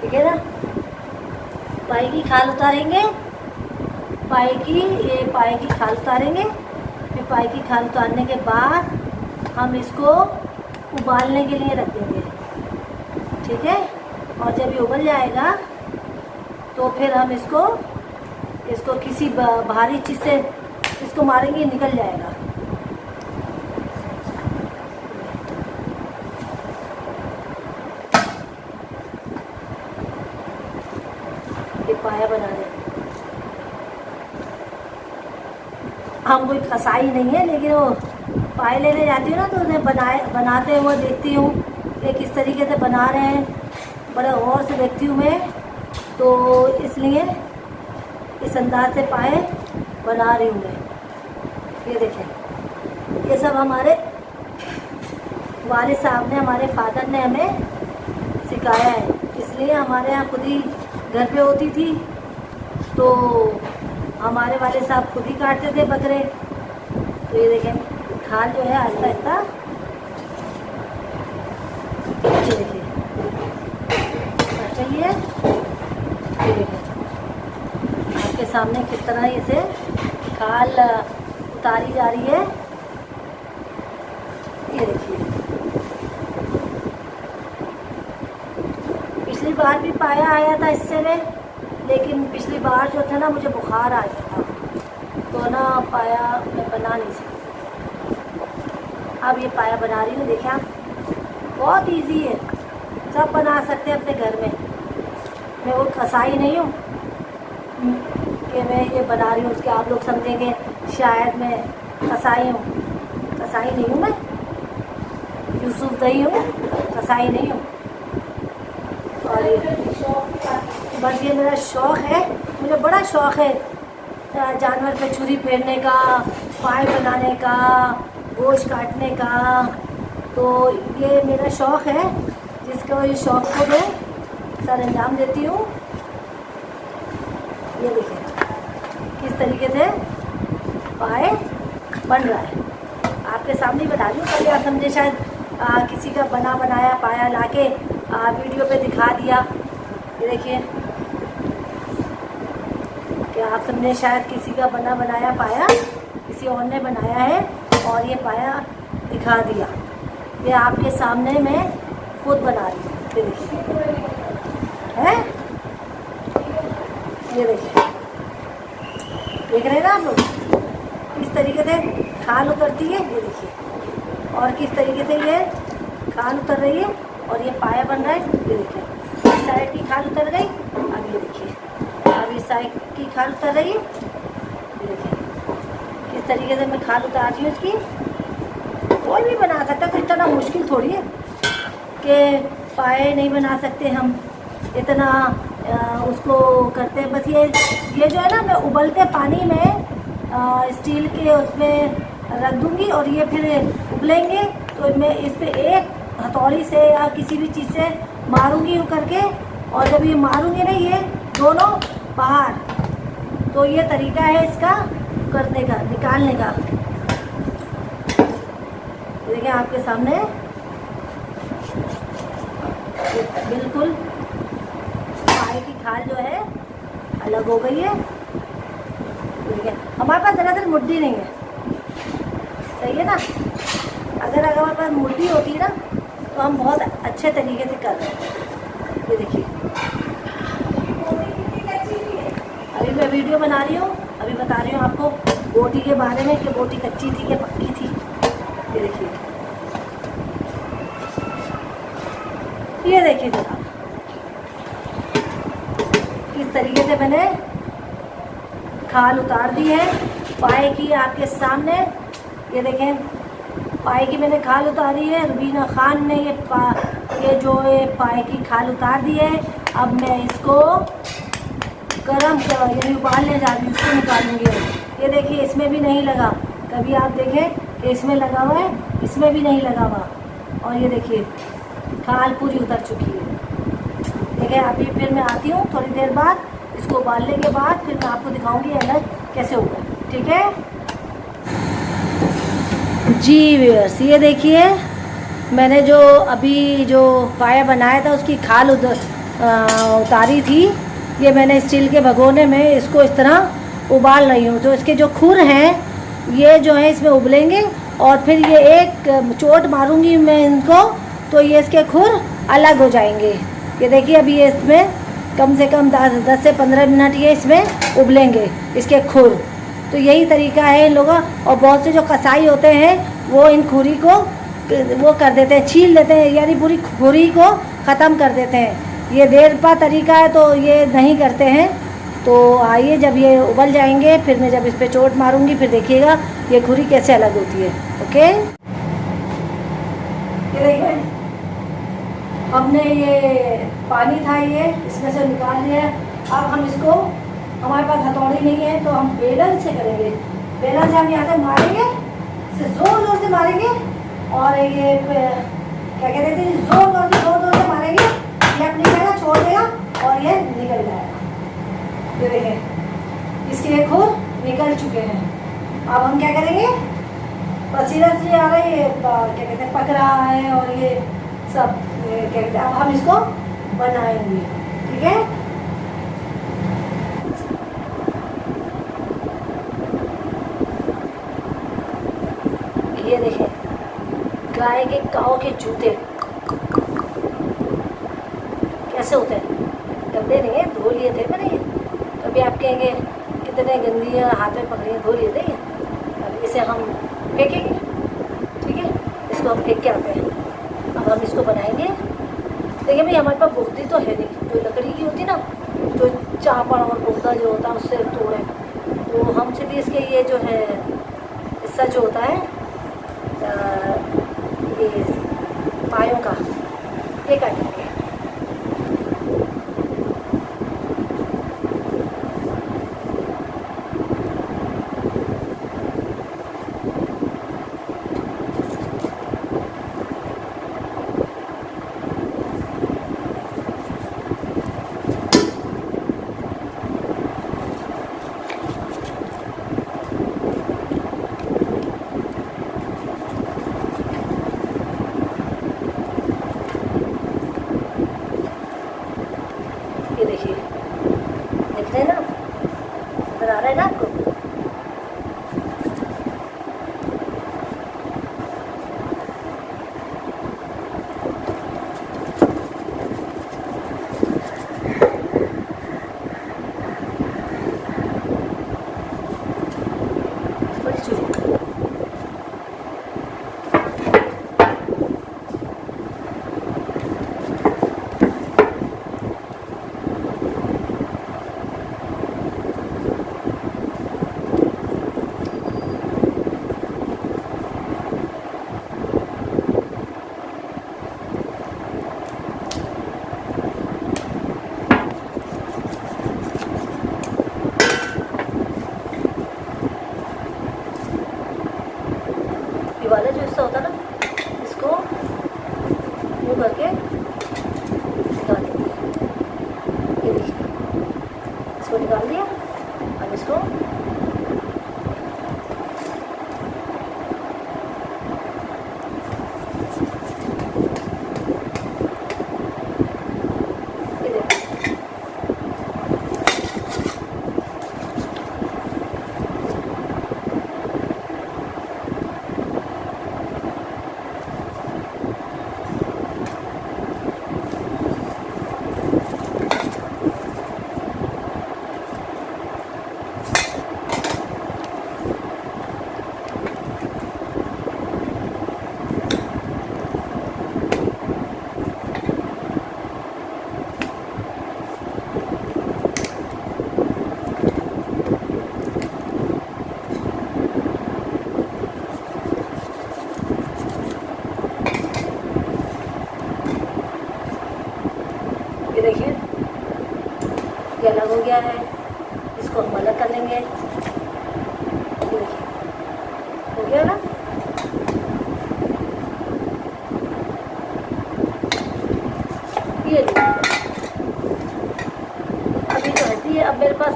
ठीक है ना। पाए की खाल उतारेंगे, पाए की खाल उतारेंगे। फिर पाए की खाल उतारने के बाद हम इसको उबालने के लिए रख देंगे, ठीक है। और जब ये उबल जाएगा तो फिर हम इसको किसी भारी चीज़ से इसको मारेंगे, निकल जाएगा। ये पाया बना रहे हैं हम, कोई कसाई नहीं है, लेकिन वो पाए लेने जाती हूँ ना तो उन्हें बनाते हुए देखती हूँ कि किस तरीके से बना रहे हैं, बड़े गौर से देखती हूँ मैं, तो इसलिए इस अंदाज से पाए बना रही हूँ मैं। ये देखें, ये सब हमारे वालिद साहब ने, हमारे फादर ने हमें सिखाया है, इसलिए हमारे यहाँ खुद ही घर पे होती थी तो हमारे वाले साहब खुद ही काटते थे बकरे। तो ये देखें, खाल जो है आहिस्ता आहिस्ता, ये देखिए कट रही है। ये देखें आपके सामने किस तरह इसे खाल उतारी जा रही है। ये देखिए, पिछली बार भी पाया आया था इससे में, लेकिन पिछली बार जो था ना मुझे बुखार आ गया था तो ना पाया मैं बना नहीं सकती। अब ये पाया बना रही हूँ, देखिए आप, बहुत इजी है, सब बना सकते हैं अपने घर में। मैं वो कसाई नहीं हूँ कि मैं ये बना रही हूँ उसके आप लोग समझेंगे शायद मैं कसाई हूँ। कसाई नहीं हूँ मैं, यूसुफ दही हूँ, कसाई नहीं हूँ। और बस ये मेरा शौक़ है, मुझे बड़ा शौक़ है जानवर पे छुरी फेरने का, पाए बनाने का, गोश्त काटने का। तो ये मेरा शौक़ है, जिसको ये शौक़ को मैं सर अंजाम देती हूँ। ये देखिए किस तरीके से पाए बन रहा है, आपके सामने बता रही हूँ। कभी आप समझे शायद किसी का बना बनाया पाया लाके वीडियो पे दिखा दिया। ये देखिए कि आप समझे शायद किसी का बना बनाया पाया किसी और ने बनाया है और ये पाया दिखा दिया। ये आपके सामने मैं खुद बना रही हूँ। ये देखिए है, ये देखिए, देख रहे हैं ना आप लोग किस तरीके से खाल उतरती है। ये देखिए, और किस तरीके से ये खाल उतर रही है और ये पाया बन रहा है। ये देखिए, इस साइड की खाल उतर गई, अब ये देखिए, अब इस साइड की खाल उतर रही है। ये देखिए किस तरीके से मैं खाल उतार रही हूँ इसकी। कोई भी बना सकता है, तो इतना मुश्किल थोड़ी है कि पाए नहीं बना सकते हम, इतना उसको करते हैं। बस ये जो है ना, मैं उबलते पानी में स्टील के उसमें रख दूँगी और ये फिर उबलेंगे तो मैं इस पर एक हथौड़ी से या किसी भी चीज़ से मारूंगी यूँ करके, और जब ये मारूंगी ना ये दोनों बाहर, तो ये तरीका है इसका करने का, निकालने का। देखिए आपके सामने बिल्कुल पाए की खाल जो है अलग हो गई है। देखिए हमारे पास दरअसल मुट्ठी नहीं है, सही है ना। अगर हमारे पास मुट्ठी होती ना तो हम बहुत अच्छे तरीके से कर रहे हैं। ये देखिए, अभी मैं वीडियो बना रही हूँ, अभी बता रही हूँ आपको बोटी के बारे में कि बोटी कच्ची थी कि पक्की थी। ये देखिए, ये देखिए जनाब किस तरीके से मैंने खाल उतार दी है पाए की आपके सामने। ये देखें, पाए की मैंने खाल उतारी है। रुबीना खान ने ये जो है पाए की खाल उतार दी है। अब मैं इसको गरम यानी उबालने जा रही हूँ, इसको निकालूंगी। ये देखिए इसमें भी नहीं लगा, कभी आप देखें कि इसमें लगा हुआ है, इसमें भी नहीं लगा हुआ। और ये देखिए खाल पूरी उतर चुकी है। देखिए अभी फिर मैं आती हूँ थोड़ी देर बाद, इसको उबालने के बाद फिर मैं आपको दिखाऊंगी अलग कैसे होगा, ठीक है जी व्यूअर्स। ये देखिए मैंने जो अभी जो पाया बनाया था उसकी खाल उतारी थी, ये मैंने स्टील के भगोने में इसको इस तरह उबाल रही हूँ। तो इसके जो खुर हैं ये जो है इसमें उबलेंगे और फिर ये एक चोट मारूंगी मैं इनको तो ये इसके खुर अलग हो जाएंगे। ये देखिए अभी ये इसमें कम से कम 10 से 15 मिनट ये इसमें उबलेंगे इसके खुर। तो यही तरीका है इन लोगों। और बहुत से जो कसाई होते हैं वो इन खुरी को वो कर देते हैं, छील देते हैं, यानी पूरी खुरी को ख़त्म कर देते हैं। ये देर पा तरीका है तो ये नहीं करते हैं। तो आइए जब ये उबल जाएंगे फिर मैं जब इस पर चोट मारूंगी फिर देखिएगा ये खुरी कैसे अलग होती है। ओके, ये देखिए हमने ये पानी था ये इसमें से निकाल लिया। अब हम इसको, हमारे पास हथौड़ी नहीं है तो हम बेलन से करेंगे। बेलन से हम यहाँ से मारेंगे, इसे ज़ोर ज़ोर से मारेंगे और ये क्या कहते थे ज़ोर ज़ोर से मारेंगे, ये अपनी जगह छोड़ देगा और ये निकल जाएगा। ये देखें इसके एक खुर निकल चुके हैं। अब हम क्या करेंगे, पसीना से आ रहा है, ये क्या कहते हैं पक रहा है और ये सब क्या कहते हैं। अब हम इसको बनाएंगे, ठीक है। ये देखें गाय के काऊ के जूते कैसे होते हैं, गंदे नहीं है, धो लिए थे मैंने। अभी आप कहेंगे कितने गंदी हाथ में पकड़िए, धो लिए थे। अब इसे हम फेंकेंगे, ठीक है, इसको हम फेंक के आते हैं। अब हम इसको बनाएंगे। देखिए भाई हमारे पास बुगदी तो है नहीं, जो लकड़ी की होती ना, जो चापड़ और बुगदा जो होता है उससे तोड़े, तो हम सिर्फ इसके ये जो है हिस्सा जो होता है ये पायों का ये काटेंगे। ये देखिए, देख रहे हैं ना, नजर आ रहा है ना आपको। बड़ी चूड़ी वाला जो हिस्सा होता है ना, इसको यूँ करके निकाल देंगे। ये देखिए इसको निकाल दिया। अब इसको ये देखिए ये देखिए ये अलग हो गया है, इसको हम अलग कर लेंगे। ये देखिए हो गया ना। ये अभी तो हड्डी है, अब मेरे पास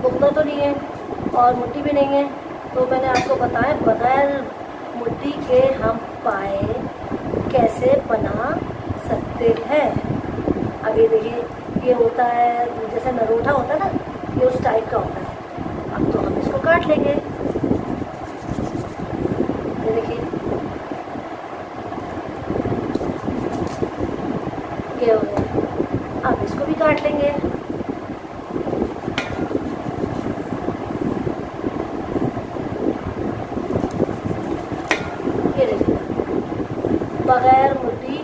बुगदा तो नहीं है और मुट्ठी भी नहीं है, तो मैंने आपको बताया बगैर मुट्ठी के हम पाए कैसे बना सकते हैं। अब ये देखिए, ये होता है जैसे नरोटा होता है ना, ये उस टाइप का होता है। अब तो हम इसको काट लेंगे। ये देखिए, ये हो गया। अब इसको भी काट लेंगे। ये देखिए, बगैर मुट्ठी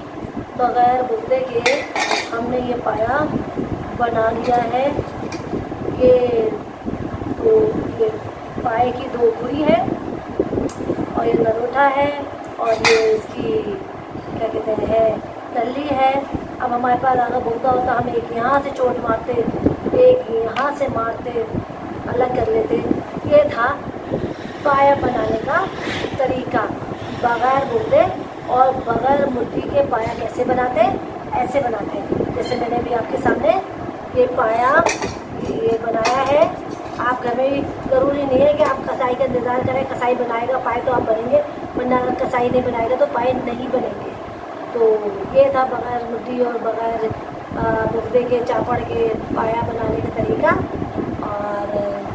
बगैर बुद्दे के हमने ये पाया बना लिया है। ये तो ये पाए की 2 पूरी है और ये नरोटा है और ये इसकी क्या कहते हैं नल्ली है। अब हमारे पास अगर बुद्धा होता हम एक यहाँ से चोट मारते, एक यहाँ से मारते, अलग कर लेते। ये था पाया बनाने का तरीका, बगैर बुद्दे और बगैर मुट्ठी के पाया कैसे बनाते हैं, ऐसे बनाते हैं। जैसे मैंने भी आपके सामने ये पाया ये बनाया है। आप घर में भी ज़रूरी नहीं है कि आप कसाई का इंतज़ार करें, कसाई बनाएगा पाए तो आप बनेंगे, वरना अगर कसाई नहीं बनाएगा तो पाए नहीं बनेंगे। तो ये था बगैर मुट्ठी और बगैर बुद्दे के चापड़ के पाया बनाने का तरीका। और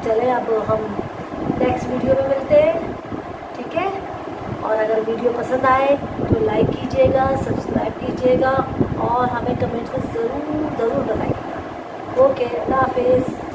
चले अब हम नेक्स्ट वीडियो में मिलते हैं, ठीक है। और अगर वीडियो पसंद आए तो लाइक कीजिएगा, सब्सक्राइब कीजिएगा और हमें कमेंट में ज़रूर बताइएगा। ओके, अल्लाह हाफिज़।